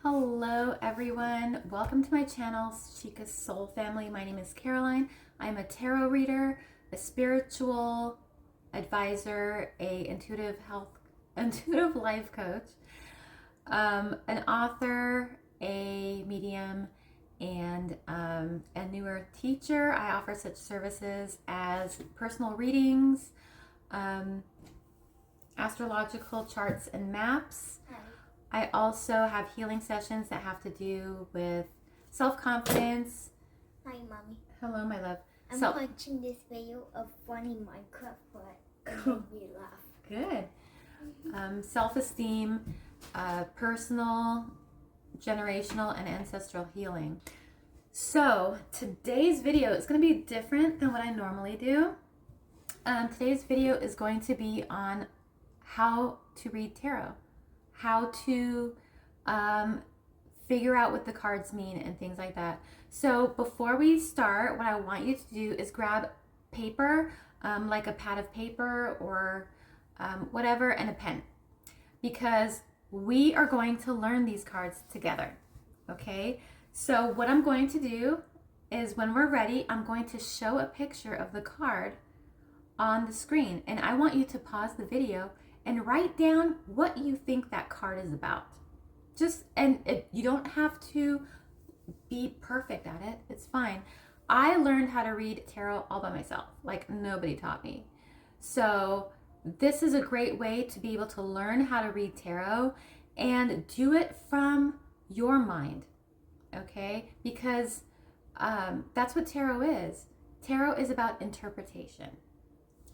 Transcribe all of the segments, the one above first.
Hello everyone, welcome to my channel, Sheikah's Soul Family. My name is Caroline. I'm a tarot reader, a spiritual advisor, a intuitive life coach, an author, a medium, and a newer teacher. I offer such services as personal readings, astrological charts and maps. I also have healing sessions that have to do with self-confidence. Hi, Mommy. Hello, my love. I'm watching this video of funny Minecraft, but it made me laugh. Good. Self-esteem, personal, generational, and ancestral healing. So today's video is going to be different than what I normally do. Today's video is going to be on how to read tarot. How to figure out what the cards mean and things like that. So before we start, what I want you to do is grab paper, like a pad of paper or whatever, and a pen, because we are going to learn these cards together. Okay, so what I'm going to do is when we're ready, I'm going to show a picture of the card on the screen, and I want you to pause the video and write down what you think that card is about. You don't have to be perfect at it. It's fine. I learned how to read tarot all by myself. Like, nobody taught me. So this is a great way to be able to learn how to read tarot and do it from your mind. Okay? Because that's what tarot is. Tarot is about interpretation.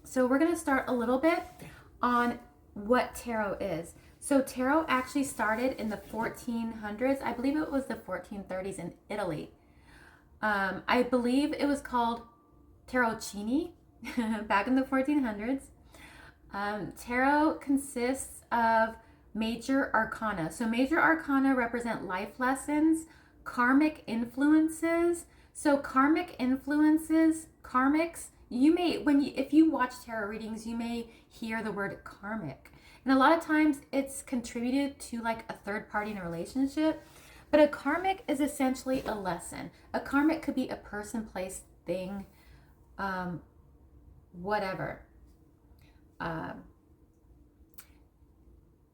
So we're going to start a little bit on what tarot is. So tarot actually started in the 1400s. I believe it was the 1430s in Italy. I believe it was called tarocchini back in the 1400s. Tarot consists of major arcana. So major arcana represent life lessons, karmic influences. So karmic influences, karmics, if you watch tarot readings, you may hear the word karmic. And a lot of times it's contributed to like a third party in a relationship. But a karmic is essentially a lesson. A karmic could be a person, place, thing, whatever.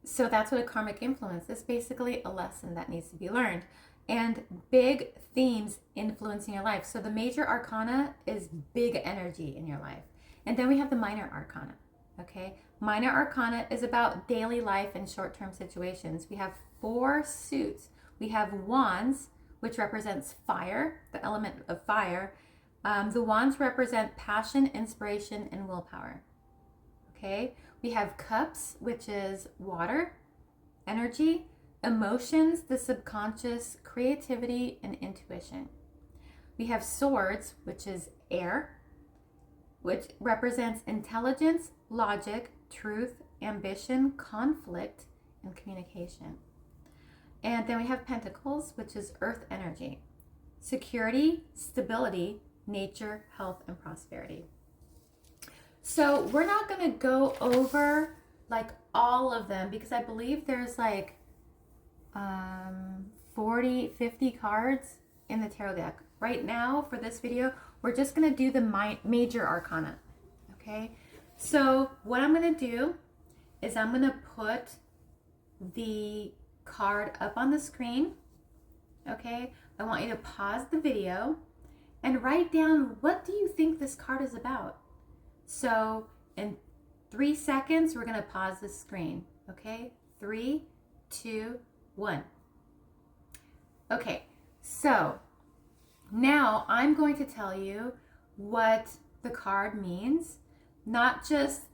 So that's what a karmic influence is. Basically a lesson that needs to be learned. And big themes influencing your life. So the major arcana is big energy in your life. And then we have the minor arcana. Okay? Minor arcana is about daily life and short-term situations. We have 4 suits. We have wands, which represents fire, the element of fire. The wands represent passion, inspiration, and willpower. Okay? We have cups, which is water, energy, emotions, the subconscious, creativity, and intuition. We have swords, which is air, which represents intelligence, logic, truth, ambition, conflict, and communication. And then we have pentacles, which is earth energy, security, stability, nature, health, and prosperity. So we're not going to go over like all of them because I believe there's like 50 cards in the tarot deck. Right now for this video, we're just going to do the major arcana. Okay, so what I'm going to do is I'm going to put the card up on the screen. Okay, I want you to pause the video and write down, what do you think this card is about? So in 3 seconds, we're going to pause the screen. Okay, 3, 2, 1. Okay, so now I'm going to tell you what the card means, not just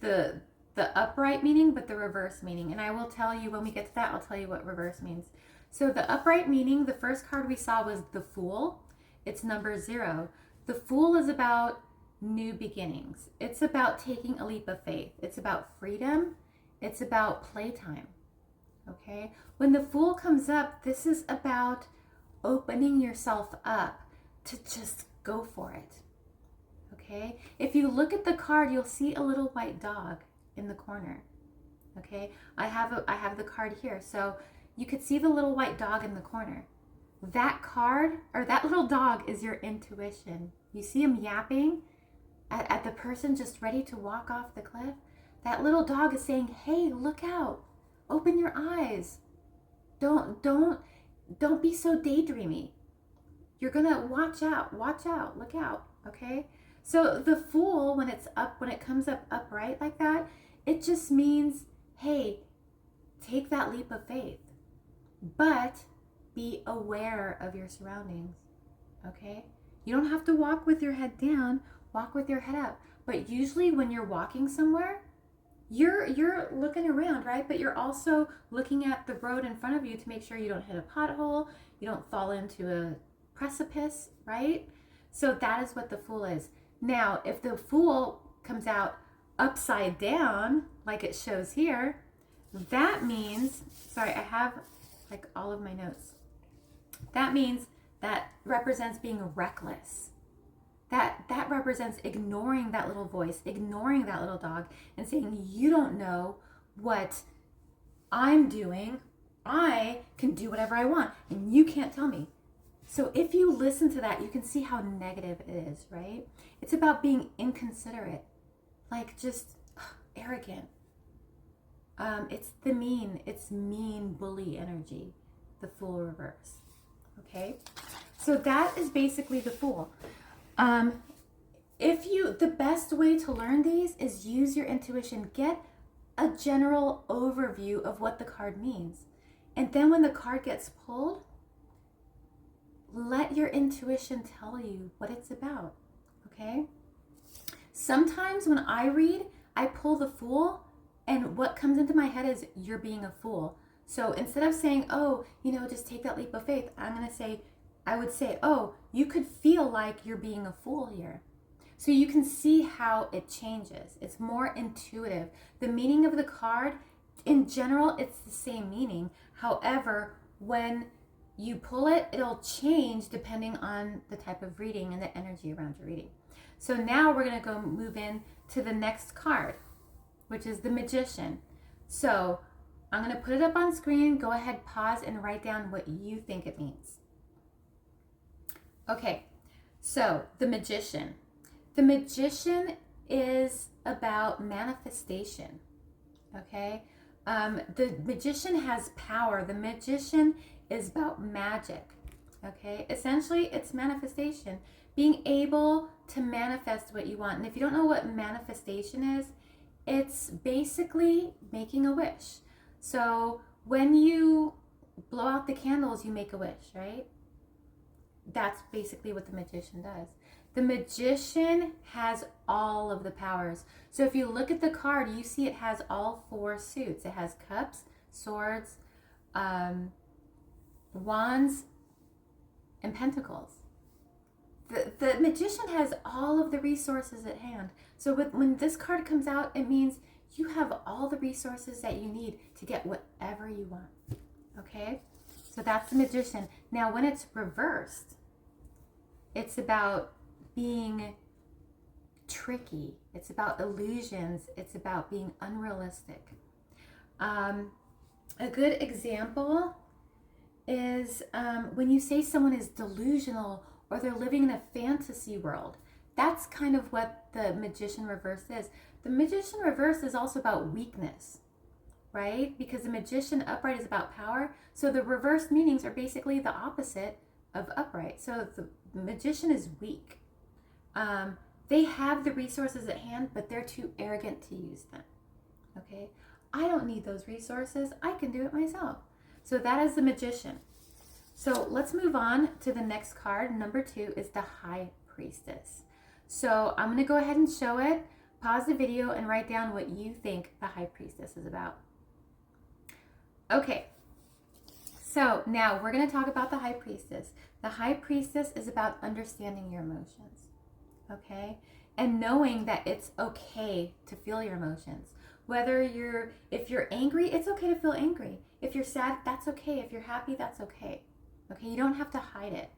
the upright meaning, but the reverse meaning. And I will tell you when we get to that, I'll tell you what reverse means. So the upright meaning, the first card we saw was the Fool. It's number 0. The Fool is about new beginnings. It's about taking a leap of faith. It's about freedom. It's about playtime. Okay? When the Fool comes up, this is about opening yourself up to just go for it. Okay? If you look at the card, you'll see a little white dog in the corner. Okay? I have the card here. So you could see the little white dog in the corner. That card, or that little dog, is your intuition. You see him yapping at the person just ready to walk off the cliff. That little dog is saying, hey, look out. Open your eyes. Don't be so daydreamy. You're gonna watch out, look out, okay? So the Fool, when it comes up upright like that, it just means, hey, take that leap of faith, but be aware of your surroundings, okay? You don't have to walk with your head down, walk with your head up. But usually when you're walking somewhere, you're looking around, right? But you're also looking at the road in front of you to make sure you don't hit a pothole, you don't fall into a precipice, right? So that is what the Fool is. Now, if the Fool comes out upside down, like it shows here, that means, sorry, I have like all of my notes. That means that represents being reckless. That represents ignoring that little voice, ignoring that little dog, and saying, you don't know what I'm doing. I can do whatever I want, and you can't tell me. So if you listen to that, you can see how negative it is, right? It's about being inconsiderate, like just arrogant. It's mean bully energy, the Fool reverse. Okay, so that is basically the Fool. The best way to learn these is use your intuition. Get a general overview of what the card means. And then when the card gets pulled, let your intuition tell you what it's about, okay? Sometimes when I read, I pull the Fool, and what comes into my head is, you're being a fool. So instead of saying, oh, just take that leap of faith, I would say, oh, you could feel like you're being a fool here. So you can see how it changes. It's more intuitive. The meaning of the card, in general, it's the same meaning. However, when you pull it, it'll change depending on the type of reading and the energy around your reading. So now we're going to go move in to the next card, which is the Magician. So I'm going to put it up on screen. Go ahead, pause, and write down what you think it means. Okay, so the Magician. The Magician is about manifestation, okay? The Magician has power. The Magician is about magic, okay? Essentially, it's manifestation, being able to manifest what you want. And if you don't know what manifestation is, it's basically making a wish. So when you blow out the candles, you make a wish, right? That's basically what the Magician does. The Magician has all of the powers. So if you look at the card, you see it has all 4 suits. It has cups, swords, wands, and pentacles. The Magician has all of the resources at hand. So when this card comes out, it means you have all the resources that you need to get whatever you want. Okay? So that's the Magician. Now, when it's reversed, it's about being tricky. It's about illusions. It's about being unrealistic. A good example is when you say someone is delusional or they're living in a fantasy world. That's kind of what the Magician reverse is. The Magician reverse is also about weakness, right? Because the Magician upright is about power. So the reverse meanings are basically the opposite of upright. So the Magician is weak. They have the resources at hand, but they're too arrogant to use them. Okay? I don't need those resources. I can do it myself. So that is the Magician. So let's move on to the next card. Number 2 is the High Priestess. So I'm going to go ahead and show it. Pause the video and write down what you think the High Priestess is about. Okay. So now we're going to talk about the High Priestess. The High Priestess is about understanding your emotions. Okay? And knowing that it's okay to feel your emotions. If you're angry, it's okay to feel angry. If you're sad, that's okay. If you're happy, that's okay. Okay? You don't have to hide it.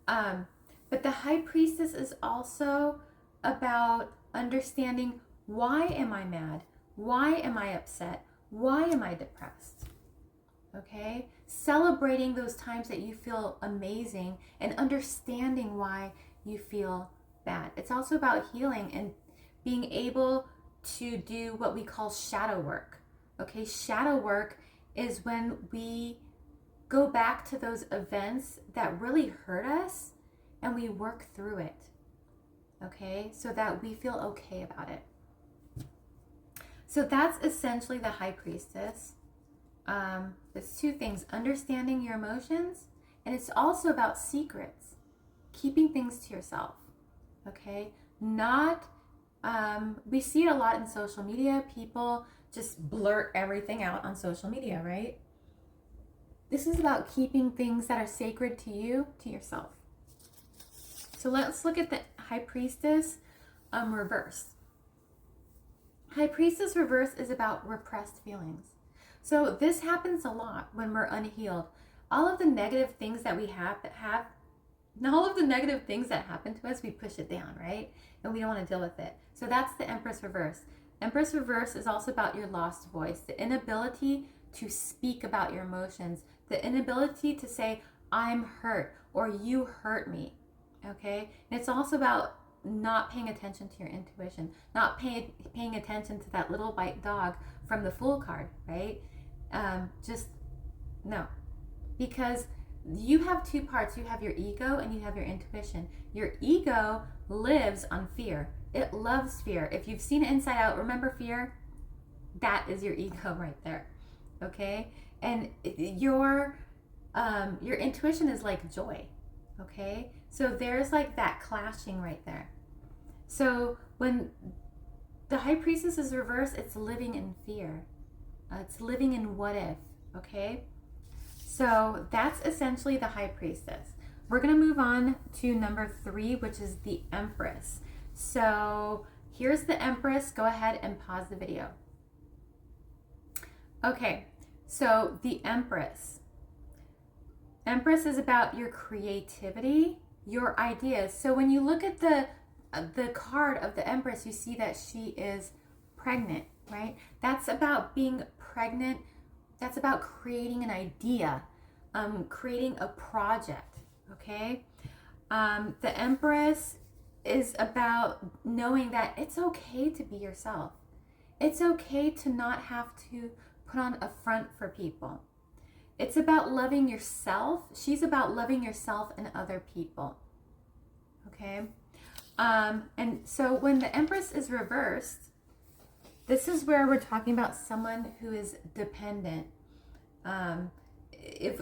But the High Priestess is also about understanding, why am I mad? Why am I upset? Why am I depressed? Okay? Celebrating those times that you feel amazing and understanding why you feel bad. It's also about healing and being able to do what we call shadow work. Okay? Shadow work is when we go back to those events that really hurt us and we work through it. Okay? So that we feel okay about it. So that's essentially the High Priestess. It's two things: understanding your emotions, and it's also about secrets, keeping things to yourself. Okay? Not, we see it a lot in social media. People just blurt everything out on social media, right? This is about keeping things that are sacred to you, to yourself. So let's look at the High Priestess reverse. High Priestess reverse is about repressed feelings. So this happens a lot when we're unhealed. All of the negative things that we have, all of the negative things that happen to us, we push it down, right? And we don't want to deal with it. So that's the Empress reverse. Empress reverse is also about your lost voice, the inability to speak about your emotions, the inability to say, I'm hurt, or you hurt me. Okay? And it's also about not paying attention to your intuition, not paying attention to that little white dog from the Fool card, right? Just no. Because you have two parts. You have your ego and you have your intuition. Your ego lives on fear. It loves fear. If you've seen it Inside Out, remember fear? That is your ego right there. Okay? And your intuition is like joy. Okay? So there's like that clashing right there. So when the High Priestess is reversed, it's living in fear. It's living in what if. Okay? So that's essentially the High Priestess. We're going to move on to number 3, which is the Empress. So here's the Empress. Go ahead and pause the video. Okay, so the Empress. Empress is about your creativity, your ideas. So when you look at the card of the Empress, you see that she is pregnant, right? That's about being pregnant. That's about creating an idea, creating a project, okay? The Empress is about knowing that it's okay to be yourself. It's okay to not have to put on a front for people. It's about loving yourself. She's about loving yourself and other people, okay? And so when the Empress is reversed, this is where we're talking about someone who is dependent. If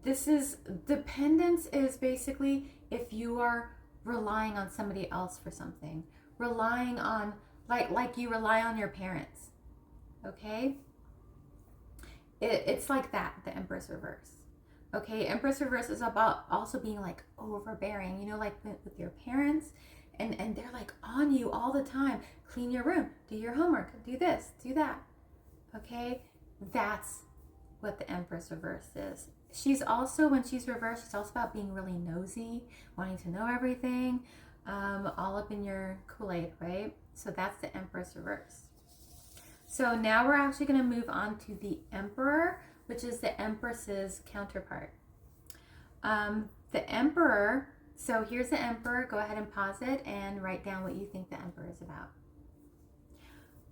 this is dependence is basically if you are relying on somebody else for something, relying on like you rely on your parents. Okay? It's like that, the Empress reverse. Okay, Empress reverse is about also being like overbearing, you know, like with your parents, and they're like on you all the time. Clean your room, do your homework, do this, do that. Okay, that's what the Empress reverse is. She's also, when she's reversed, she's also about being really nosy, wanting to know everything, all up in your Kool-Aid, right? So that's the Empress reverse. So now we're actually going to move on to the Emperor, which is the Empress's counterpart. The Emperor, so here's the Emperor. Go ahead and pause it and write down what you think the Emperor is about.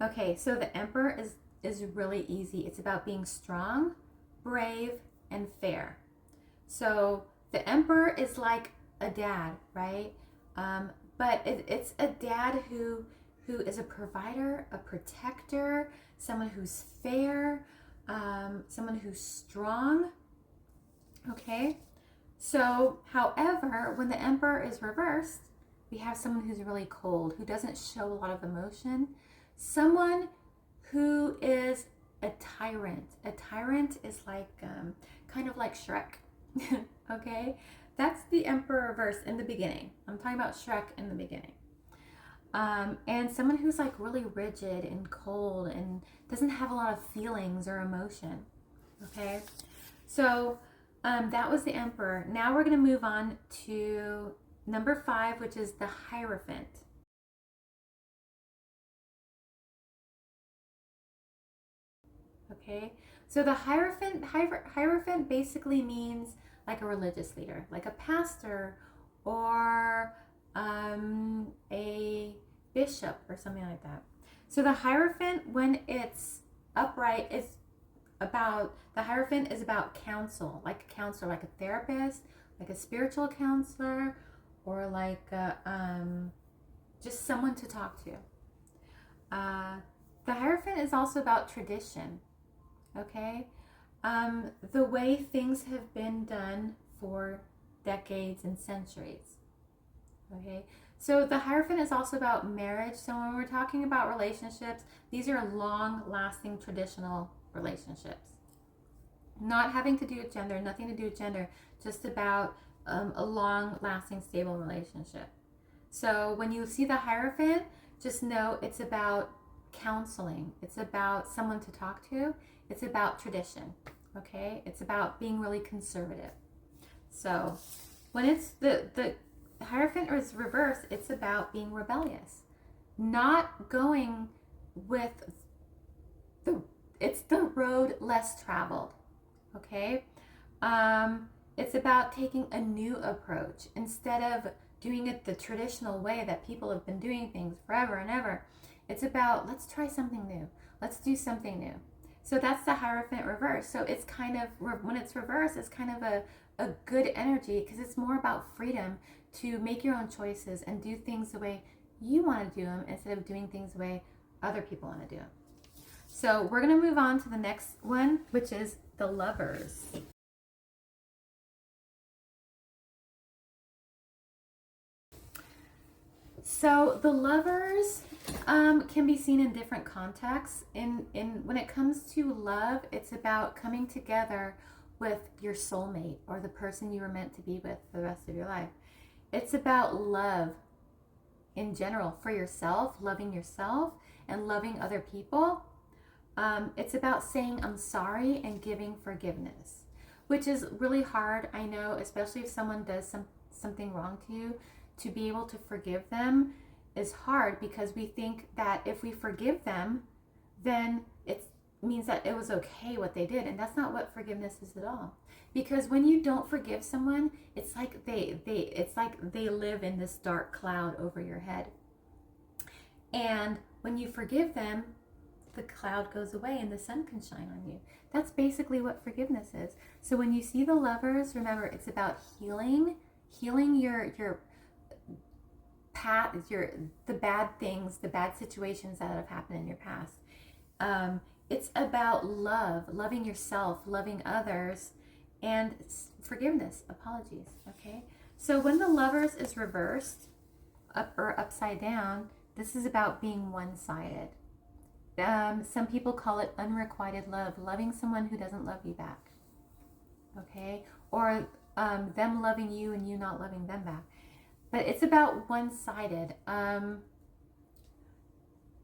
Okay, so the Emperor is really easy. It's about being strong, brave, and fair. So the Emperor is like a dad, right? But it's a dad who is a provider, a protector, someone who's fair, someone who's strong. Okay? So, however, when the Emperor is reversed, we have someone who's really cold, who doesn't show a lot of emotion, someone who is a tyrant. A tyrant is like, kind of like Shrek. Okay? That's the Emperor reverse in the beginning. I'm talking about Shrek in the beginning. And someone who's like really rigid and cold and doesn't have a lot of feelings or emotion. Okay? So, that was the Emperor. Now we're going to move on to number 5, which is the Hierophant. Okay? So the Hierophant basically means like a religious leader, like a pastor or a bishop or something like that. So the Hierophant, when it's upright, the Hierophant is about counsel, like a counselor, like a therapist, like a spiritual counselor, or like just someone to talk to. The Hierophant is also about tradition, okay? The way things have been done for decades and centuries, okay? So the Hierophant is also about marriage. So when we're talking about relationships, these are long-lasting traditional relationships. Not having to do with gender, nothing to do with gender, just about a long-lasting, stable relationship. So when you see the Hierophant, just know it's about counseling. It's about someone to talk to. It's about tradition, okay? It's about being really conservative. So when it's the Hierophant is reversed, it's about being rebellious. Not going with it's the road less traveled, okay? It's about taking a new approach instead of doing it the traditional way that people have been doing things forever and ever. It's about, let's try something new. Let's do something new. So that's the Hierophant reverse. So it's kind of, when it's reversed, it's kind of a good energy because it's more about freedom to make your own choices and do things the way you want to do them instead of doing things the way other people want to do them. So we're going to move on to the next one, which is the Lovers. So the Lovers can be seen in different contexts. When it comes to love, it's about coming together with your soulmate or the person you were meant to be with for the rest of your life. It's about love in general for yourself, loving yourself and loving other people. It's about saying I'm sorry and giving forgiveness, which is really hard, I know, especially if someone does something wrong to you. To be able to forgive them is hard because we think that if we forgive them, then it means that it was okay what they did, and that's not what forgiveness is at all. Because when you don't forgive someone, it's like they live in this dark cloud over your head. And when you forgive them, the cloud goes away and the sun can shine on you. That's basically what forgiveness is. So when you see the Lovers, remember it's about healing your the bad things, the bad situations that have happened in your past. It's about loving yourself, loving others, and forgiveness, apologies, okay? So when the Lovers is reversed, up or upside down, this is about being one-sided. Some people call it unrequited love, loving someone who doesn't love you back, okay? Or them loving you and you not loving them back. But it's about one-sided.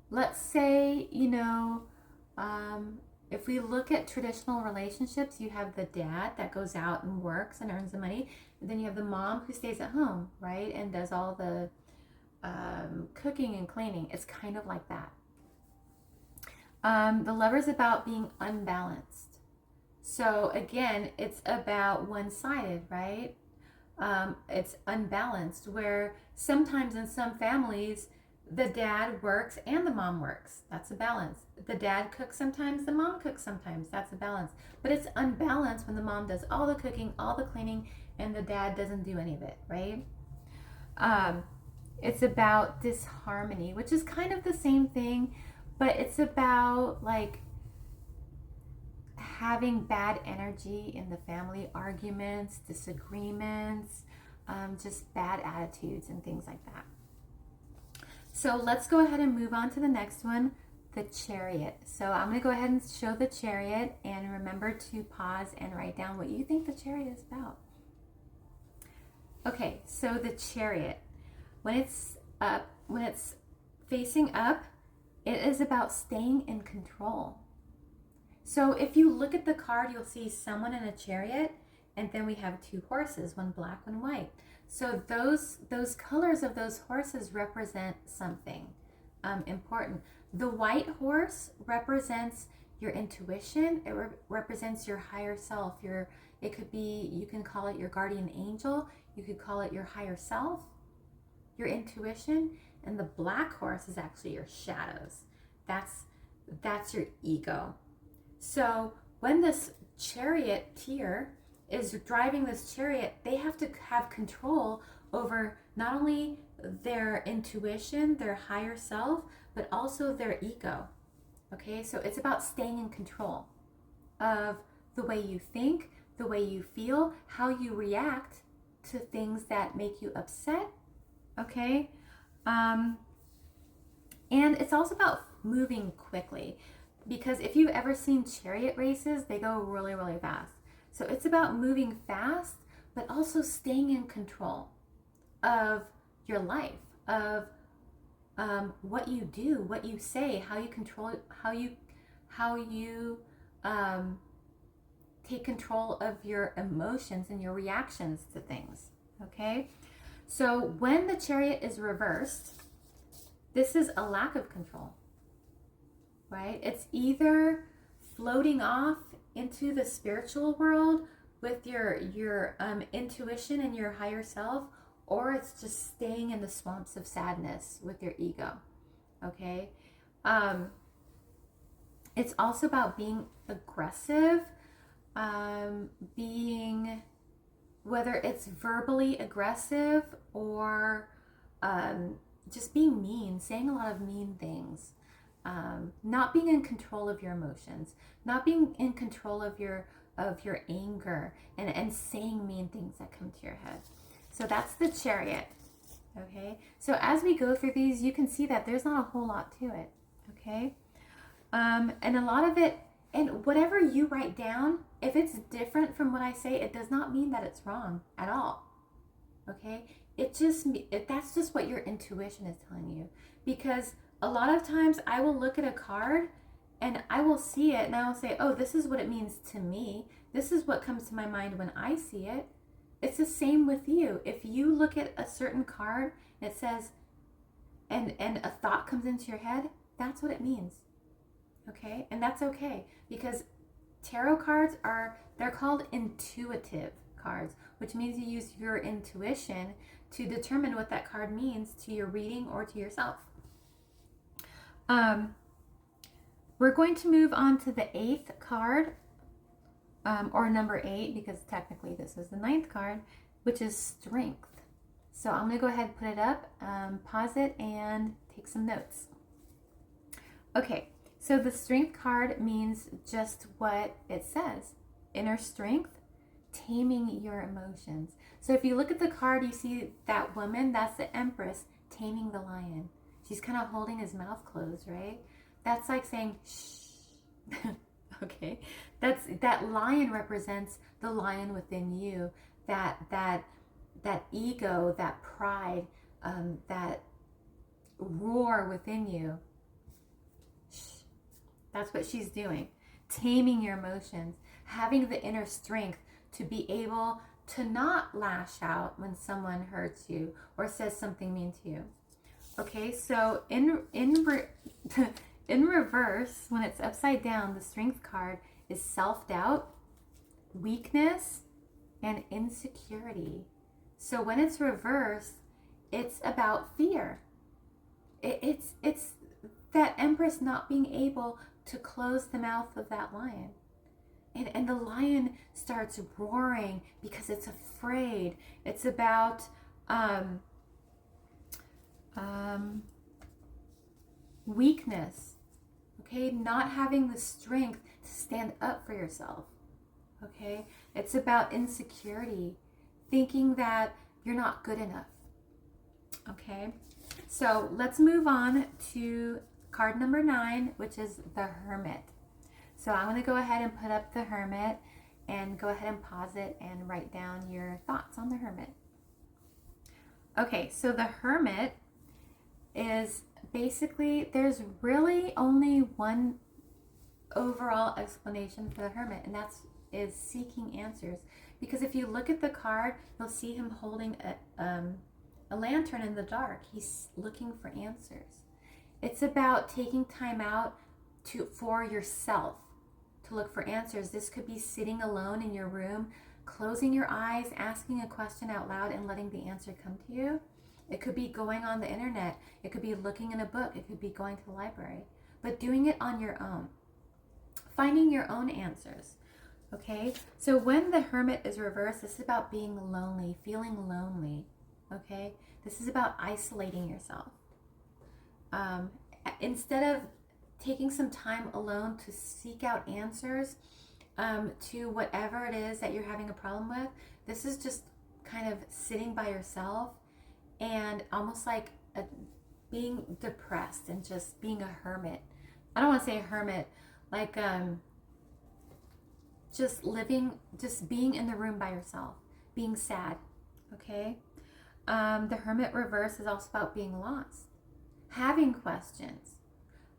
Let's say, if we look at traditional relationships, you have the dad that goes out and works and earns the money. And then you have the mom who stays at home, right? And does all the cooking and cleaning. It's kind of like that. The Lover's about being unbalanced. So again, it's about one-sided, right? It's unbalanced, where sometimes in some families the dad works and the mom works. That's a balance. The dad cooks sometimes, the mom cooks sometimes. That's a balance. But it's unbalanced when the mom does all the cooking, all the cleaning, and the dad doesn't do any of it, right? It's about disharmony, which is kind of the same thing, but it's about like having bad energy in the family, arguments, disagreements, just bad attitudes and things like that. So let's go ahead and move on to the next one, the Chariot. So I'm going to go ahead and show the Chariot, and remember to pause and write down what you think the Chariot is about. Okay, so the Chariot, when it's facing up, it is about staying in control. So if you look at the card, you'll see someone in a chariot, and then we have two horses, one black, one white. So those colors of those horses represent something important. The white horse represents your intuition. It represents your higher self. It could be, you can call it your guardian angel. You could call it your higher self, your intuition. And the black horse is actually your shadows. That's your ego. So when this charioteer is driving this chariot, they have to have control over not only their intuition, their higher self, but also their ego. Okay, so it's about staying in control of the way you think, the way you feel, how you react to things that make you upset. Okay, and it's also about moving quickly, because if you've ever seen chariot races, they go really, really fast. So it's about moving fast, but also staying in control of your life, of what you do, what you say, how you control, how you take control of your emotions and your reactions to things. Okay, so when the chariot is reversed, this is a lack of control, right? It's either floating off into the spiritual world with your intuition and your higher self, or it's just staying in the swamps of sadness with your ego. Okay, it's also about being aggressive, being, whether it's verbally aggressive or just being mean, saying a lot of mean things, not being in control of your emotions, not being in control of your anger, and saying mean things that come to your head. So that's the chariot. Okay, so as we go through these, you can see that there's not a whole lot to it. Okay, and a lot of it, and whatever you write down, if it's different from what I say, it does not mean that it's wrong at all. Okay, that's just what your intuition is telling you. Because a lot of times I will look at a card and I will see it and I will say, oh, this is what it means to me. This is what comes to my mind when I see it. It's the same with you. If you look at a certain card and it says, and a thought comes into your head, that's what it means. Okay, and that's okay, because tarot cards they're called intuitive cards, which means you use your intuition to determine what that card means to your reading or to yourself. We're going to move on to the 8th card, or number 8, because technically this is the 9th card, which is strength. So I'm going to go ahead and put it up, pause it, and take some notes. Okay, so the strength card means just what it says. Inner strength, taming your emotions. So if you look at the card, you see that woman, that's the Empress, taming the lion. She's kind of holding his mouth closed, right? That's like saying, shh. Okay, that lion represents the lion within you, that ego, that pride, that roar within you. Shh. That's what she's doing. Taming your emotions, having the inner strength to be able to not lash out when someone hurts you or says something mean to you. Okay, so in reverse, when it's upside down, the strength card is self-doubt, weakness, and insecurity. So when it's reversed, it's about fear. It's that Empress not being able to close the mouth of that lion. And the lion starts roaring because it's afraid. It's about weakness. Okay, not having the strength to stand up for yourself. Okay, it's about insecurity, thinking that you're not good enough. Okay, so let's move on to card number 9, which is the Hermit. So I'm going to go ahead and put up the Hermit and go ahead and pause it and write down your thoughts on the Hermit. Okay, so the Hermit is basically, there's really only one overall explanation for the Hermit, and is seeking answers. Because if you look at the card, you'll see him holding a lantern in the dark. He's looking for answers. It's about taking time out for yourself. to look for answers. This could be sitting alone in your room, closing your eyes, asking a question out loud and letting the answer come to you. It could be going on the internet. It could be looking in a book. It could be going to the library, but doing it on your own, finding your own answers. Okay, so when the Hermit is reversed, this is about being lonely, feeling lonely. Okay, this is about isolating yourself. Instead of taking some time alone to seek out answers to whatever it is that you're having a problem with, this is just kind of sitting by yourself and almost like being depressed and just being a hermit. I don't want to say a hermit, like just living, just being in the room by yourself, being sad. Okay, the Hermit reverse is also about being lost, having questions,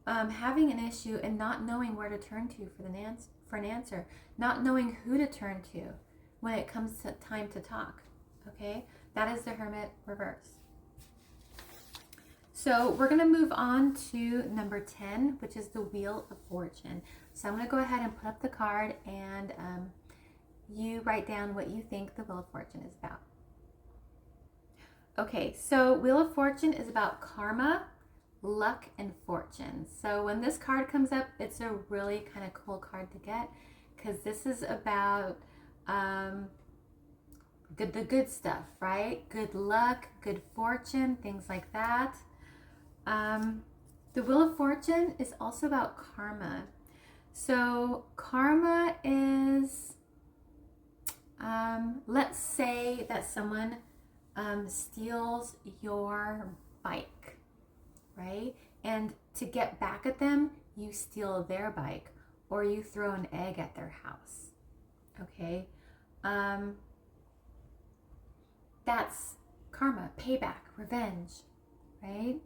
having an issue and not knowing where to turn to for an answer, not knowing who to turn to when it comes to time to talk. Okay, that is the Hermit reverse. So we're going to move on to number 10, which is the Wheel of Fortune. So I'm going to go ahead and put up the card, and you write down what you think the Wheel of Fortune is about. Okay, so Wheel of Fortune is about karma, luck, and fortune. So when this card comes up, it's a really kind of cool card to get, because this is about the good stuff, right? Good luck, good fortune, things like that. The Wheel of Fortune is also about karma. So karma is, let's say that someone steals your bike, right? And to get back at them, you steal their bike or you throw an egg at their house. Okay? That's karma, payback, revenge, right?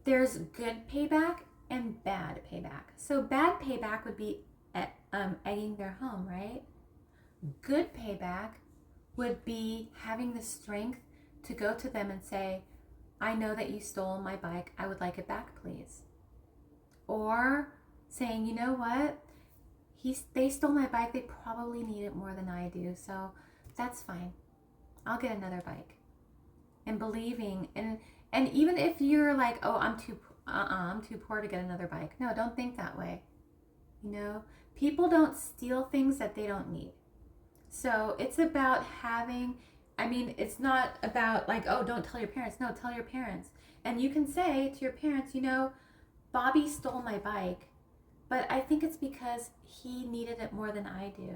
There's good payback and bad payback. So bad payback would be egging their home, right? Good payback would be having the strength to go to them and say, I know that you stole my bike. I would like it back, please. Or saying, you know what? They stole my bike. They probably need it more than I do. So that's fine. I'll get another bike. And believing, and even if you're like, oh, I'm too poor to get another bike. No, don't think that way. You know, people don't steal things that they don't need. So it's about having, it's not about like, oh, don't tell your parents. No, tell your parents. And you can say to your parents, you know, Bobby stole my bike, but I think it's because he needed it more than I do.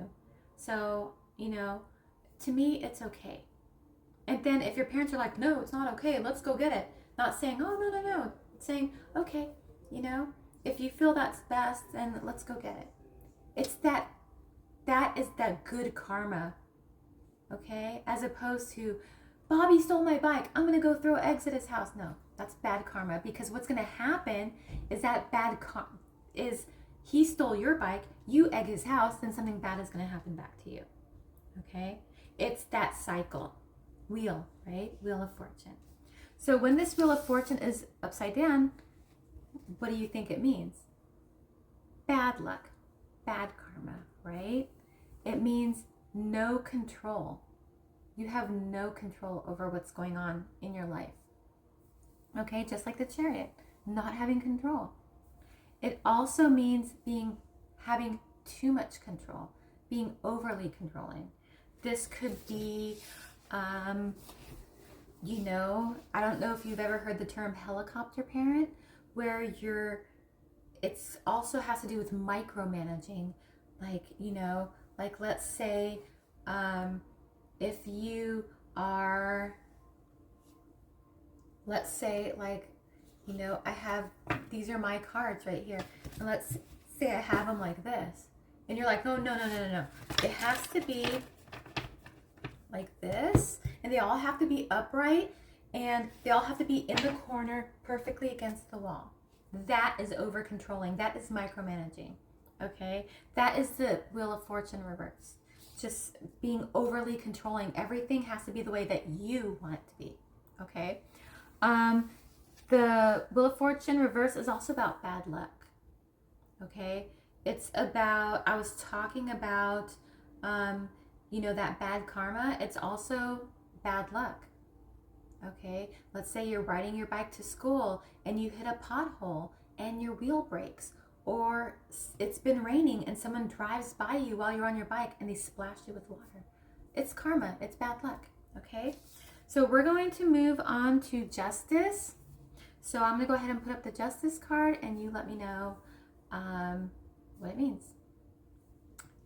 So, you know, to me, it's okay. And then if your parents are like, no, it's not okay, let's go get it. Not saying, oh, no. Saying, okay, you know, if you feel that's best, then let's go get it. It's that is that good karma, okay? As opposed to, Bobby stole my bike, I'm going to go throw eggs at his house. No, that's bad karma, because what's going to happen is that is he stole your bike, you egg his house, then something bad is going to happen back to you, okay? It's that cycle. Wheel, right? Wheel of Fortune. So when this Wheel of Fortune is upside down, what do you think it means? Bad luck, bad karma, right? It means no control. You have no control over what's going on in your life. Okay, just like the Chariot, not having control. It also means having too much control, being overly controlling. This could be you know, I don't know if you've ever heard the term helicopter parent, where it's also has to do with micromanaging. Like, you know, like let's say if you are, let's say like, you know, these are my cards right here. And let's say I have them like this. And you're like, oh, no. It has to be like this, and they all have to be upright, and they all have to be in the corner perfectly against the wall. That is over controlling. That is micromanaging. Okay, that is the Wheel of Fortune reverse. Just being overly controlling. Everything has to be the way that you want it to be. Okay, the Wheel of Fortune reverse is also about bad luck. Okay, It's about, I was talking about, that bad karma. It's also bad luck. Okay, let's say you're riding your bike to school and you hit a pothole and your wheel breaks, or it's been raining and someone drives by you while you're on your bike and they splash you with water. It's karma, it's bad luck. Okay, so we're going to move on to justice. So I'm going to go ahead and put up the justice card and you let me know what it means.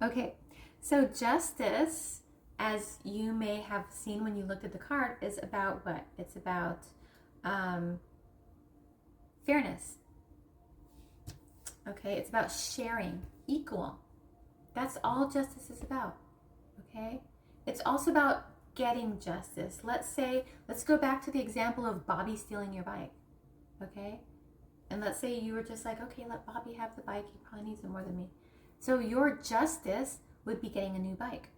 Okay, so justice, as you may have seen when you looked at the card, is about what? It's about fairness. Okay, it's about sharing, equal. That's all justice is about. Okay, it's also about getting justice. Let's go back to the example of Bobby stealing your bike. Okay, and let's say you were just like, okay, let Bobby have the bike. He probably needs it more than me. So your justice would be getting a new bike.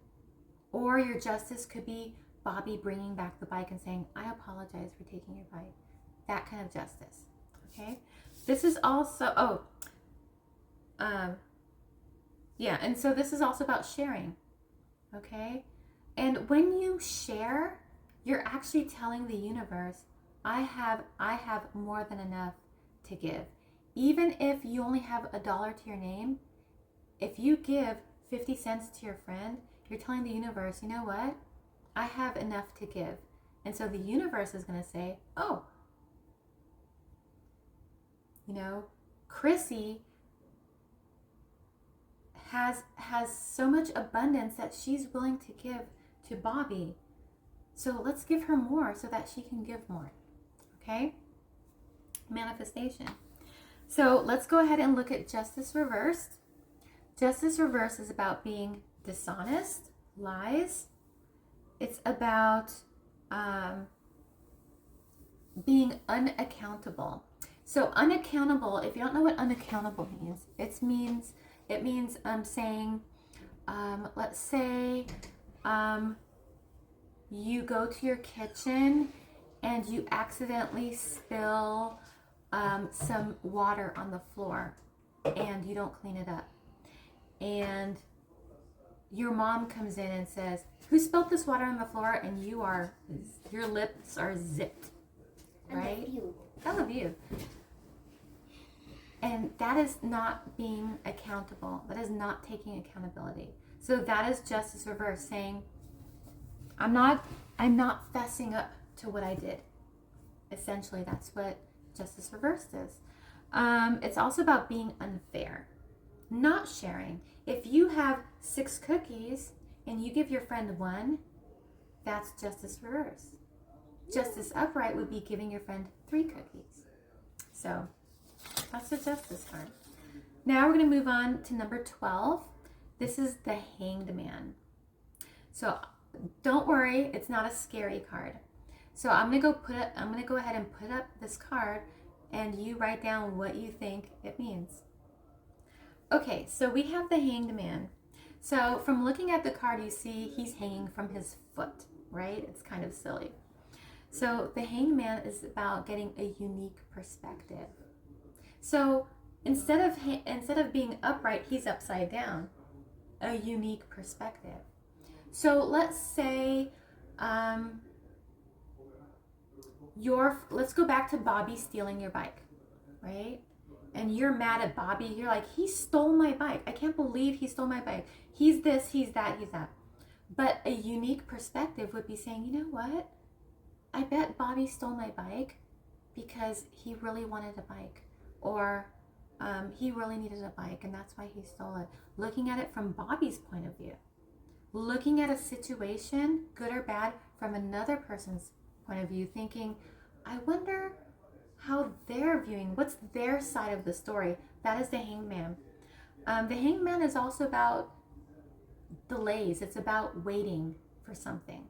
Or your justice could be Bobby bringing back the bike and saying, I apologize for taking your bike. That kind of justice. Okay? This is also, and so this is also about sharing. Okay? And when you share, you're actually telling the universe, I have more than enough to give. Even if you only have $1 to your name, if you give 50 cents to your friend, you're telling the universe, you know what? I have enough to give. And so the universe is going to say, oh, Chrissy has so much abundance that she's willing to give to Bobby. So let's give her more so that she can give more. Okay? Manifestation. So let's go ahead and look at justice reversed. Justice reversed is about being dishonest, lies. It's about being unaccountable. So unaccountable, if you don't know what unaccountable means, it means saying, let's say you go to your kitchen and you accidentally spill some water on the floor and you don't clean it up. And your mom comes in and says, who spilled this water on the floor? And your lips are zipped, right? I love you. And that is not being accountable. That is not taking accountability. So that is justice reversed, saying, I'm not fessing up to what I did. Essentially, that's what justice reversed is. It's also about being unfair, not sharing. If you have 6 cookies and you give your friend 1, that's justice reversed. Justice upright would be giving your friend 3 cookies. So that's the justice card. Now we're going to move on to number 12. This is the Hanged Man. So don't worry, it's not a scary card. So I'm going to go ahead and put up this card and you write down what you think it means. Okay, so we have the Hanged Man. So from looking at the card, you see he's hanging from his foot, right? It's kind of silly. So the Hanged Man is about getting a unique perspective. So instead of being upright, he's upside down. A unique perspective. So let's say let's go back to Bobby stealing your bike, right? And you're mad at Bobby. You're like, he stole my bike. I can't believe he stole my bike. He's this, he's that, he's that. But a unique perspective would be saying, you know what? I bet Bobby stole my bike because he really wanted a bike. Or he really needed a bike and that's why he stole it. Looking at it from Bobby's point of view. Looking at a situation, good or bad, from another person's point of view, thinking, I wonder how they're viewing, what's their side of the story. That is the Hanged Man. The Hanged Man is also about delays. It's about waiting for something.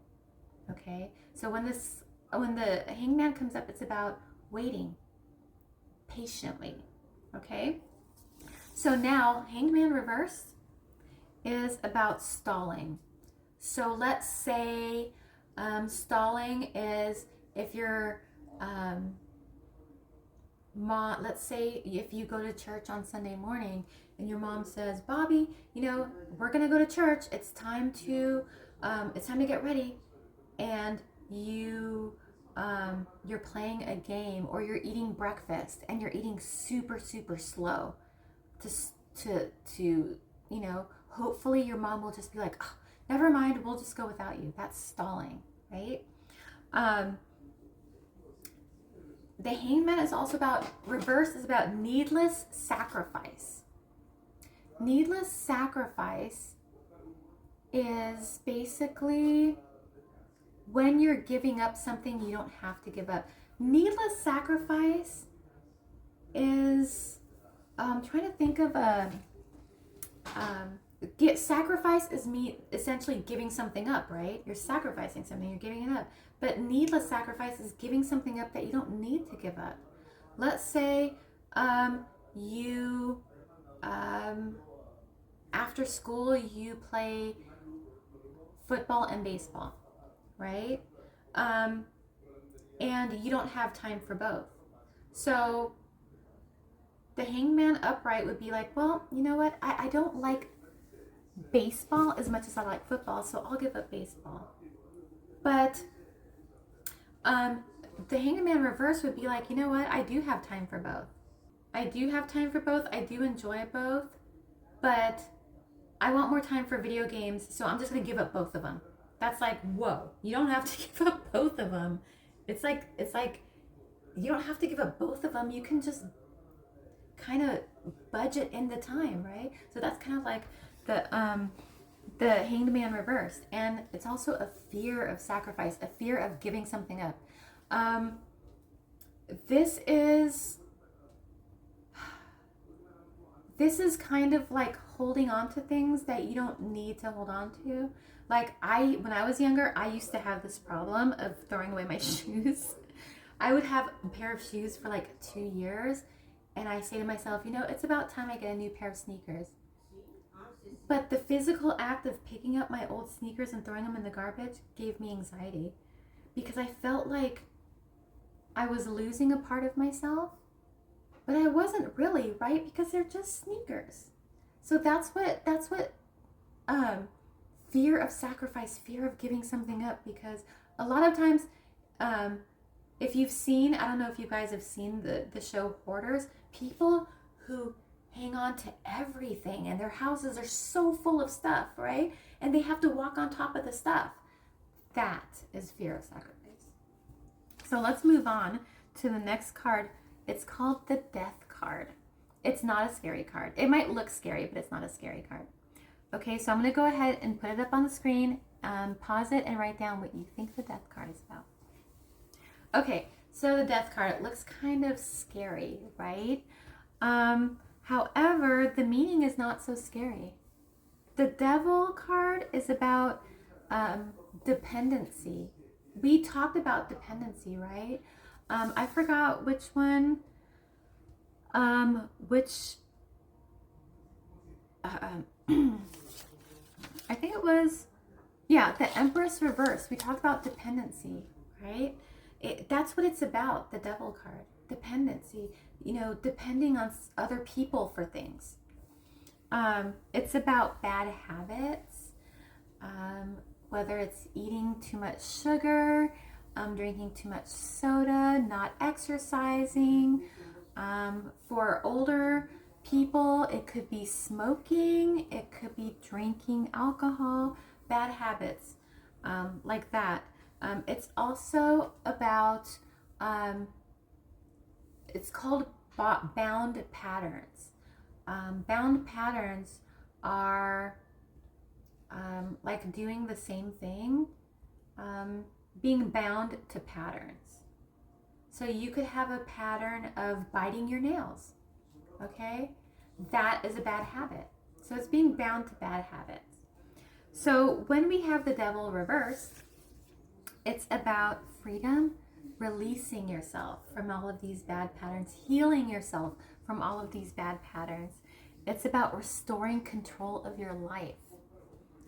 Okay? So when the Hanged Man comes up, it's about waiting patiently. Okay? So now, Hanged Man reversed is about stalling. So let's say stalling is if you're let's say if you go to church on Sunday morning and your mom says, Bobby, you know, we're gonna go to church. It's time to get ready, and you're playing a game or you're eating breakfast and you're eating super super slow to you know, hopefully your mom will just be like, oh, never mind, we'll just go without you. That's stalling, right? The hangman is also about, reverse is about needless sacrifice. Needless sacrifice is basically when you're giving up something you don't have to give up. Needless sacrifice is, trying to think of a, sacrifice is essentially giving something up, right? You're sacrificing something, you're giving it up. But needless sacrifice is giving something up that you don't need to give up. Let's say you after school you play football and baseball, right? And you don't have time for both. So the hangman upright would be like, well, you know what? I don't like baseball as much as I like football, so I'll give up baseball. But the hangman reverse would be like, you know what? I do have time for both. I do have time for both. I do enjoy both, but I want more time for video games, so I'm just going to give up both of them. That's like, whoa, you don't have to give up both of them. It's like you don't have to give up both of them. You can just kind of budget in the time, right? So that's kind of like the hanged man reversed. And it's also a fear of sacrifice, a fear of giving something up. This is kind of like holding on to things that you don't need to hold on to. Like when I was younger, I used to have this problem of throwing away my shoes. I would have a pair of shoes for like 2 years, and I say to myself, you know, it's about time I get a new pair of sneakers. But the physical act of picking up my old sneakers and throwing them in the garbage gave me anxiety because I felt like I was losing a part of myself, but I wasn't really, right? Because they're just sneakers. So that's what fear of sacrifice, fear of giving something up, because a lot of times, if you've seen, I don't know if you guys have seen the show Hoarders, people who hang on to everything and their houses are so full of stuff, right? And they have to walk on top of the stuff. That is fear of sacrifice. So let's move on to the next card. It's called the Death card. It's not a scary card. It might look scary, but it's not a scary card. Okay, so I'm going to go ahead and put it up on the screen, pause it, and write down what you think the Death card is about. Okay, so the Death card, it looks kind of scary, right? However, the meaning is not so scary. The Devil card is about dependency. We talked about dependency, right? I forgot which one, I think it was, yeah, the Empress reverse. We talked about dependency, right? That's what it's about, the Devil card. Dependency, you know, depending on other people for things. It's about bad habits, whether it's eating too much sugar, drinking too much soda, not exercising. For older people, it could be smoking, it could be drinking alcohol, bad habits, like that. It's also about, it's called bound patterns. Bound patterns are like doing the same thing, being bound to patterns. So you could have a pattern of biting your nails, okay? That is a bad habit. So it's being bound to bad habits. So when we have the Devil reversed, it's about freedom, releasing yourself from all of these bad patterns, healing yourself from all of these bad patterns. It's about restoring control of your life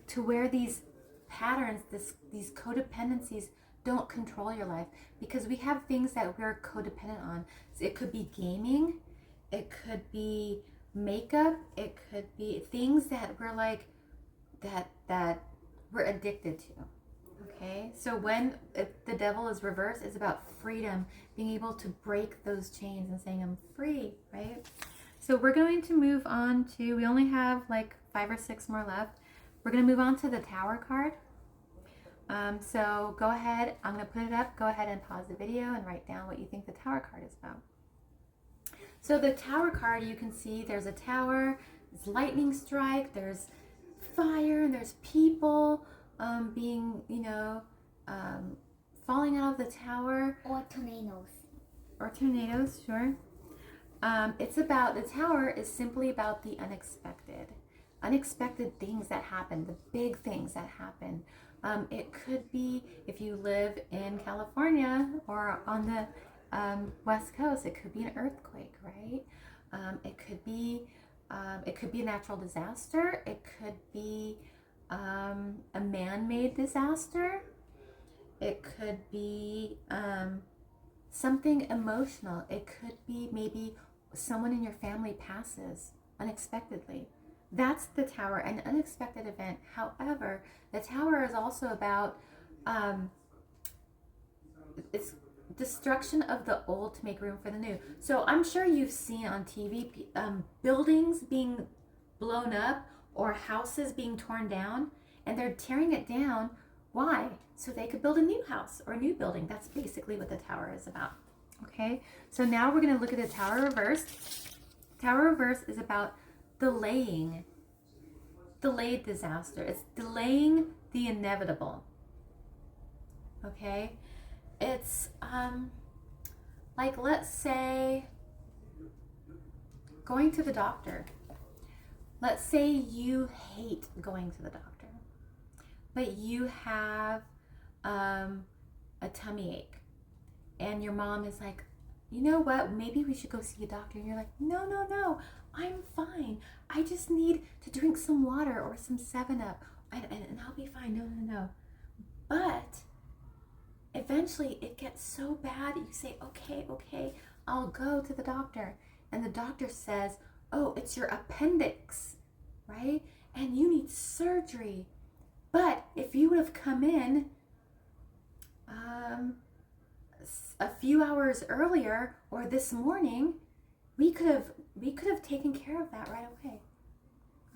to where these patterns, these codependencies don't control your life, because we have things that we're codependent on. So it could be gaming, it could be makeup. It could be things that we're like, that we're addicted to. Okay, so when the devil is reversed, it's about freedom, being able to break those chains and saying, I'm free, right? So we're going to move on to, we only have like 5 or 6 more left. We're going to move on to the Tower card. So go ahead, I'm going to put it up. Go ahead and pause the video and write down what you think the Tower card is about. So the Tower card, you can see there's a tower, there's lightning strike, there's fire, and there's people being, you know, falling out of the tower. Or tornadoes. Or tornadoes, sure. It's about, the tower is simply about the unexpected. Unexpected things that happen, the big things that happen. It could be, if you live in California or on the West Coast, it could be an earthquake, right? It could be a natural disaster. It could be a man-made disaster. It could be something emotional. It could be maybe someone in your family passes unexpectedly. That's the tower, an unexpected event. However, the tower is also about it's destruction of the old to make room for the new. So I'm sure you've seen on TV buildings being blown up or houses being torn down, and they're tearing it down. Why? So they could build a new house or a new building. That's basically what the tower is about. Okay, so now we're going to look at the tower reversed. Tower reversed is about delayed disaster. It's delaying the inevitable. Okay, it's like, let's say going to the doctor. Let's say you hate going to the doctor, but you have a tummy ache, and your mom is like, you know what, maybe we should go see a doctor. And you're like, no, I'm fine. I just need to drink some water or some 7-Up and I'll be fine. No. But eventually it gets so bad, you say, okay, I'll go to the doctor. And the doctor says, oh, it's your appendix, right? And you need surgery. But if you would have come in a few hours earlier or this morning, we could have taken care of that right away.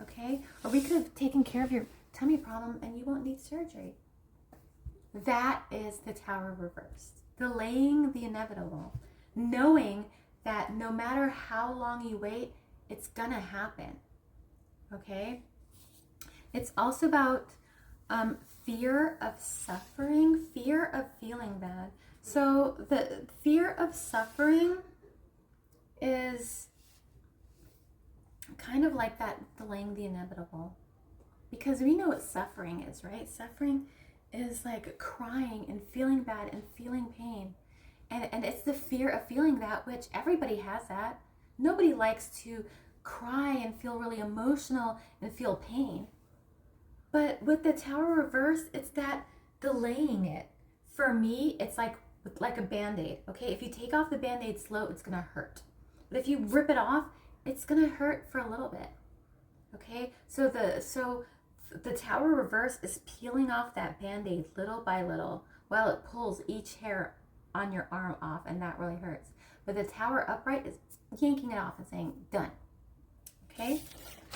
Okay? Or we could have taken care of your tummy problem and you won't need surgery. That is the tower reversed. Delaying the inevitable. Knowing that no matter how long you wait, it's gonna happen. Okay? It's also about fear of suffering, fear of feeling bad. So the fear of suffering is kind of like that, delaying the inevitable. Because we know what suffering is, right? Suffering is like crying and feeling bad and feeling pain. And it's the fear of feeling that, which everybody has that. Nobody likes to cry and feel really emotional and feel pain. But with the tower reversed, it's that delaying it. For me, it's like a Band-Aid. Okay, if you take off the Band-Aid slow, it's gonna hurt. But if you rip it off, it's gonna hurt for a little bit. Okay, so the tower reverse is peeling off that Band-Aid little by little while it pulls each hair on your arm off, and that really hurts. But the tower upright is yanking it off and saying, done. Okay,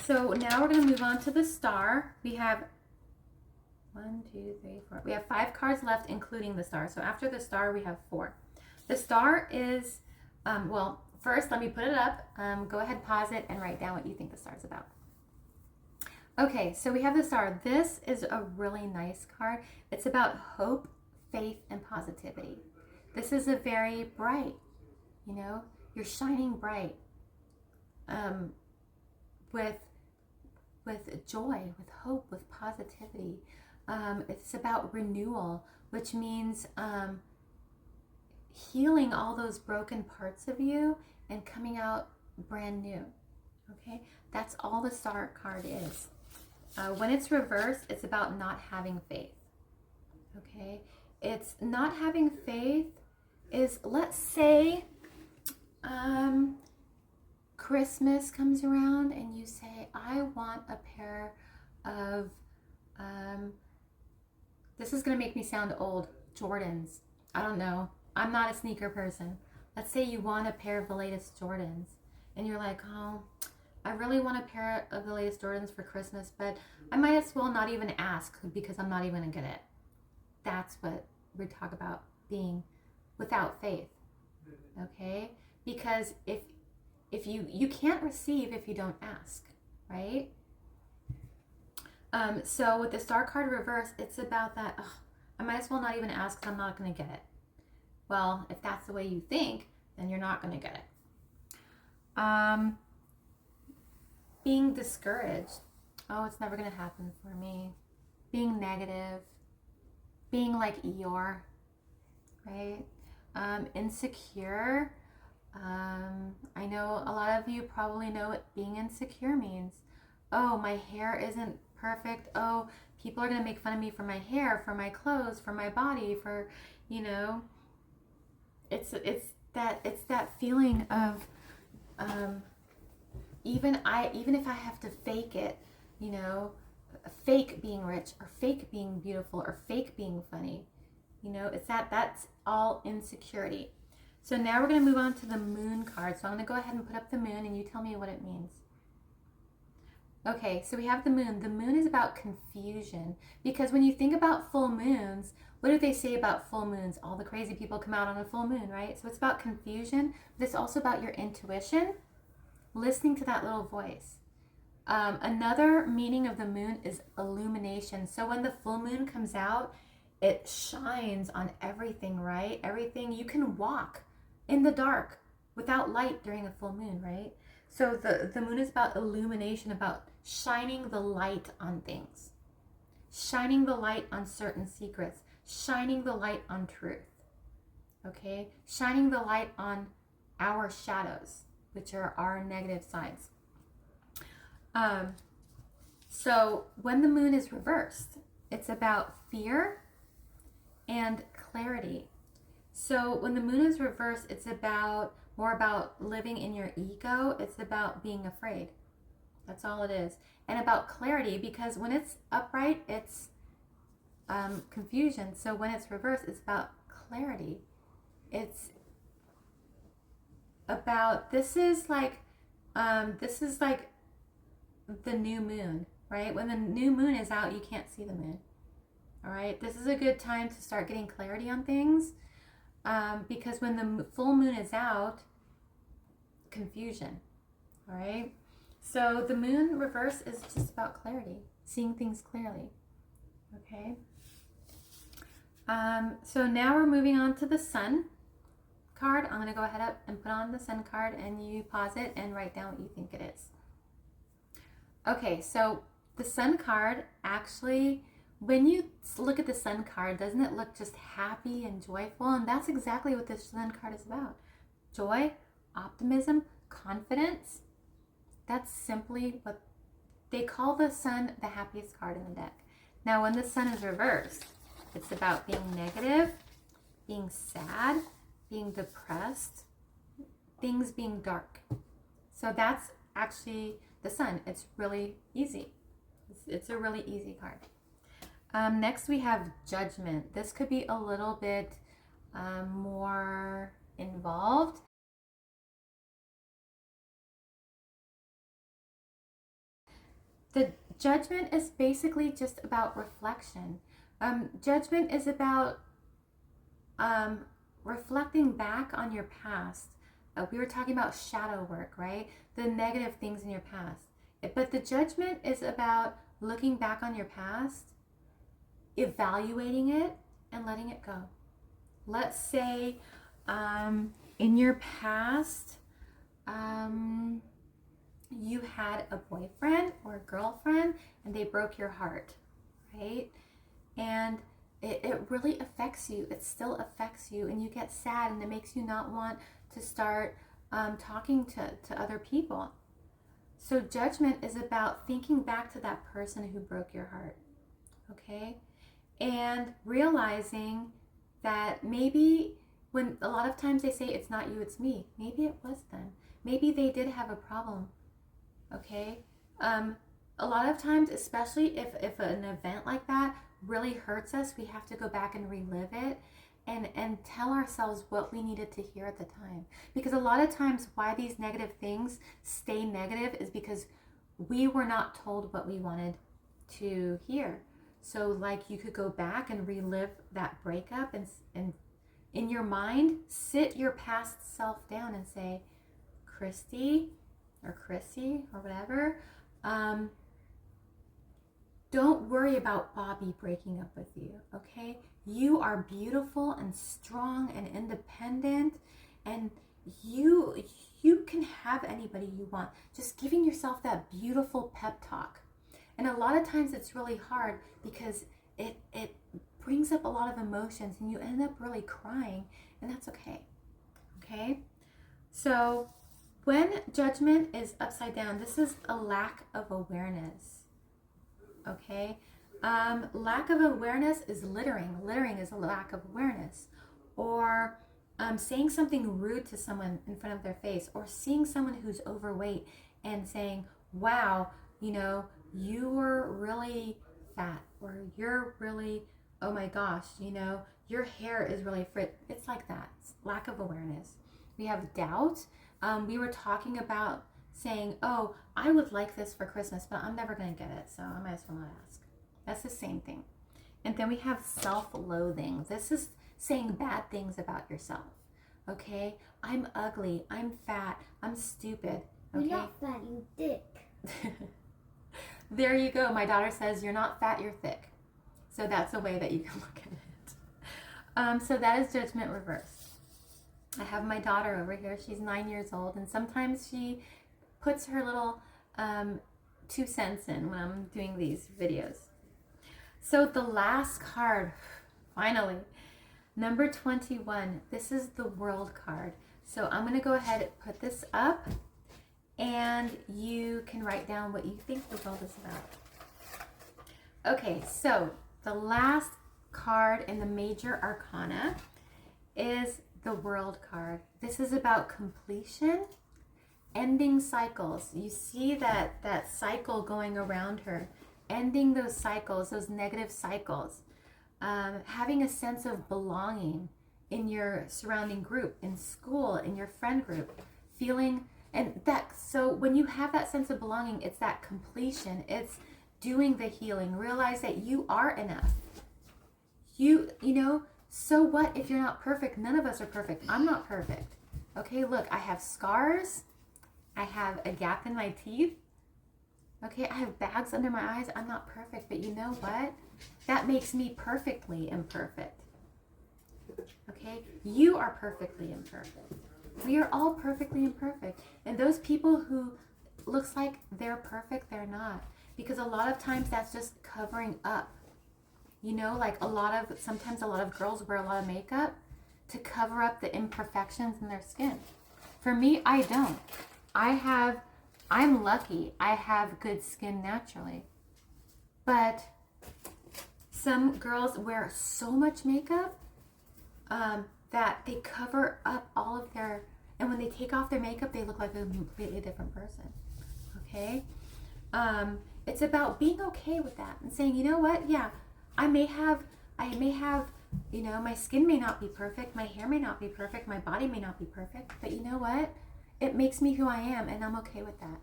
so now we're going to move on to the star. We have 1, 2, 3, 4. We have 5 cards left, including the star. So after the star, we have 4. The star is, well, first let me put it up. Go ahead, pause it, and write down what you think the star is about. Okay, so we have the star. This is a really nice card. It's about hope, faith, and positivity. This is a very bright, you know, you're shining bright. With joy, with hope, with positivity. It's about renewal, which means healing all those broken parts of you and coming out brand new. Okay, that's all the star card is. When it's reversed, it's about not having faith. Okay, it's not having faith is, let's say, Christmas comes around and you say, I want a pair of, this is going to make me sound old, Jordans. I don't know. I'm not a sneaker person. Let's say you want a pair of the latest Jordans and you're like, oh, I really want a pair of the latest Jordans for Christmas, but I might as well not even ask because I'm not even going to get it. That's what we talk about being without faith. Okay? Because if you can't receive if you don't ask, right? So with the Star card reverse, it's about that, oh, I might as well not even ask because I'm not going to get it. Well, if that's the way you think, then you're not going to get it. Being discouraged. Oh, it's never going to happen for me. Being negative. Being like Eeyore, right? Insecure. I know a lot of you probably know what being insecure means. Oh, my hair isn't perfect. Oh, people are going to make fun of me for my hair, for my clothes, for my body, for, you know, it's that feeling of, even if I have to fake it, you know, fake being rich or fake being beautiful or fake being funny, you know, it's that's all insecurity. So now we're going to move on to the moon card. So I'm going to go ahead and put up the moon and you tell me what it means. Okay, so we have the moon. The moon is about confusion, because when you think about full moons, what do they say about full moons? All the crazy people come out on a full moon, right? So it's about confusion, but it's also about your intuition, listening to that little voice. Another meaning of the moon is illumination. So when the full moon comes out, it shines on everything, right? Everything. You can walk in the dark without light during a full moon, right? So the moon is about illumination, about shining the light on things, shining the light on certain secrets, shining the light on truth, okay? Shining the light on our shadows, which are our negative sides. So when the moon is reversed, it's about fear and clarity. So when the moon is reversed, it's more about living in your ego. It's about being afraid. That's all it is. And about clarity, because when it's upright, it's confusion. So when it's reversed, it's about clarity. It's about, this is like the new moon, right? When the new moon is out, you can't see the moon. All right, this is a good time to start getting clarity on things, because when the full moon is out, confusion. All right, so the moon reverse is just about clarity, seeing things clearly. Okay, so now we're moving on to the sun card. I'm going to go ahead up and put on the sun card, and you pause it and write down what you think it is. Okay, so the sun card, actually, when you look at the sun card, doesn't it look just happy and joyful? And that's exactly what this sun card is about. Joy, optimism, confidence. That's simply what they call the sun, the happiest card in the deck. Now, when the sun is reversed, it's about being negative, being sad, being depressed, things being dark. So that's actually the sun. It's really easy. It's a really easy card. Next we have judgment. This could be a little bit more involved. The judgment is basically just about reflection. Judgment is about reflecting back on your past. We were talking about shadow work, right? The negative things in your past. But the judgment is about looking back on your past, evaluating it, and letting it go. Let's say in your past, you had a boyfriend or a girlfriend and they broke your heart, right? And it really affects you. It still affects you, and you get sad, and it makes you not want to start talking to other people. So judgment is about thinking back to that person who broke your heart, okay? And realizing that maybe when a lot of times they say it's not you, it's me. Maybe it was them. maybe they did have a problem. Okay. A lot of times, especially if an event like that really hurts us, we have to go back and relive it and tell ourselves what we needed to hear at the time. Because a lot of times why these negative things stay negative is because we were not told what we wanted to hear. So like you could go back and relive that breakup and in your mind, sit your past self down and say, Christy or Chrissy or whatever, don't worry about Bobby breaking up with you, okay? You are beautiful and strong and independent, and you can have anybody you want. Just giving yourself that beautiful pep talk. And a lot of times it's really hard because it brings up a lot of emotions and you end up really crying, and that's okay. Okay? So when judgment is upside down, this is a lack of awareness. Okay? Lack of awareness is littering. Littering is a lack of awareness. Or saying something rude to someone in front of their face, or seeing someone who's overweight and saying, wow, you know, you were really fat, or you're really, oh my gosh, you know, your hair is really it's like that. It's lack of awareness. We have doubt. We were talking about saying, oh, I would like this for Christmas, but I'm never going to get it, so I might as well not ask. That's the same thing. And then we have self-loathing. This is saying bad things about yourself. Okay? I'm ugly. I'm fat. I'm stupid. Okay? You're not fat, you thick. There you go. My daughter says, you're not fat, you're thick. So that's a way that you can look at it. So that is judgment reversed. I have my daughter over here. She's 9 years old, and sometimes she puts her little 2 cents in when I'm doing these videos. So the last card, finally, number 21. This is the World card. So I'm going to go ahead and put this up, and you can write down what you think the world is about. Okay, so the last card in the major arcana is the World card. This is about completion, ending cycles. You see that cycle going around her, ending those cycles, those negative cycles, having a sense of belonging in your surrounding group, in school, in your friend group, feeling, and that, so when you have that sense of belonging, it's that completion, it's doing the healing, realize that you are enough. You know, so what if you're not perfect? None of us are perfect. I'm not perfect. Okay, look, I have scars. I have a gap in my teeth. Okay, I have bags under my eyes. I'm not perfect, but you know what? That makes me perfectly imperfect. Okay, you are perfectly imperfect. We are all perfectly imperfect. And those people who looks like they're perfect, they're not. Because a lot of times that's just covering up. You know, like sometimes a lot of girls wear a lot of makeup to cover up the imperfections in their skin. For me, I don't. I'm lucky. I have good skin naturally. But some girls wear so much makeup that they cover up all of their, and when they take off their makeup, they look like a completely different person. Okay? It's about being okay with that and saying, you know what? Yeah, I may have, you know, my skin may not be perfect, my hair may not be perfect, my body may not be perfect, but you know what? It makes me who I am, and I'm okay with that.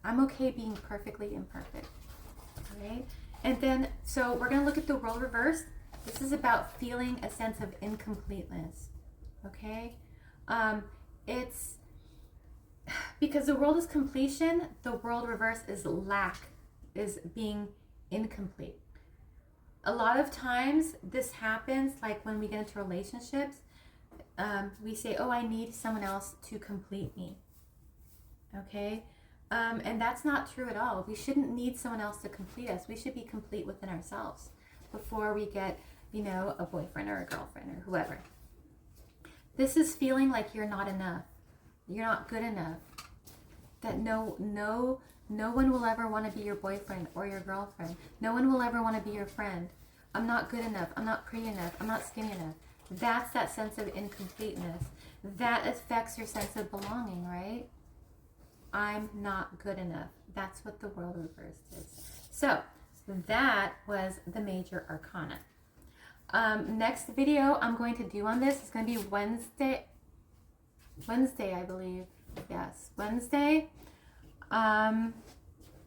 I'm okay being perfectly imperfect. Okay? And then, so we're going to look at the world reversed. This is about feeling a sense of incompleteness. Okay? It's because the world is completion, the world reverse is lack, is being incomplete. A lot of times this happens like when we get into relationships, we say, oh, I need someone else to complete me. Okay? And that's not true at all. We shouldn't need someone else to complete us. We should be complete within ourselves before we get, you know, a boyfriend or a girlfriend or whoever. This is feeling like you're not enough. You're not good enough. That no one will ever want to be your boyfriend or your girlfriend. No one will ever want to be your friend. I'm not good enough. I'm not pretty enough. I'm not skinny enough. That's that sense of incompleteness. That affects your sense of belonging, right? I'm not good enough. That's what the world reversed is. So that was the major arcana. Next video I'm going to do on this is going to be Wednesday, I believe. Yes, Wednesday. And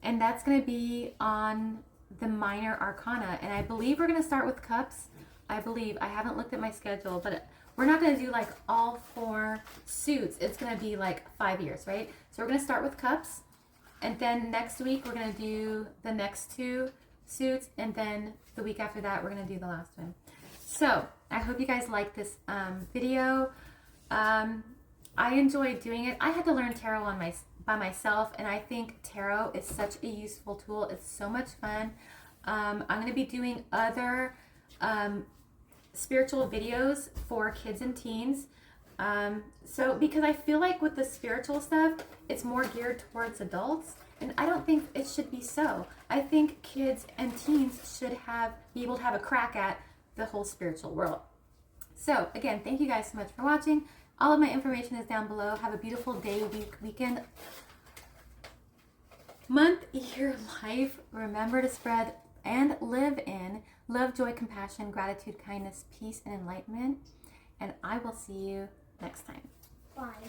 that's going to be on the minor arcana. And I believe we're going to start with cups. I believe. I haven't looked at my schedule, but we're not going to do like all 4 suits. It's going to be like 5 years, right? So we're going to start with cups. And then next week we're going to do the next 2 suits. And then the week after that we're going to do the last one. So I hope you guys like this video. I enjoyed doing it. I had to learn tarot by myself, and I think tarot is such a useful tool. It's so much fun. I'm going to be doing other spiritual videos for kids and teens. So because I feel like with the spiritual stuff, it's more geared towards adults, and I don't think it should be so. I think kids and teens should be able to have a crack at the whole spiritual world. So again, thank you guys so much for watching. All of my information is down below. Have a beautiful day, week, weekend, month, year, life. Remember to spread and live in love, joy, compassion, gratitude, kindness, peace, and enlightenment. And I will see you next time. Bye.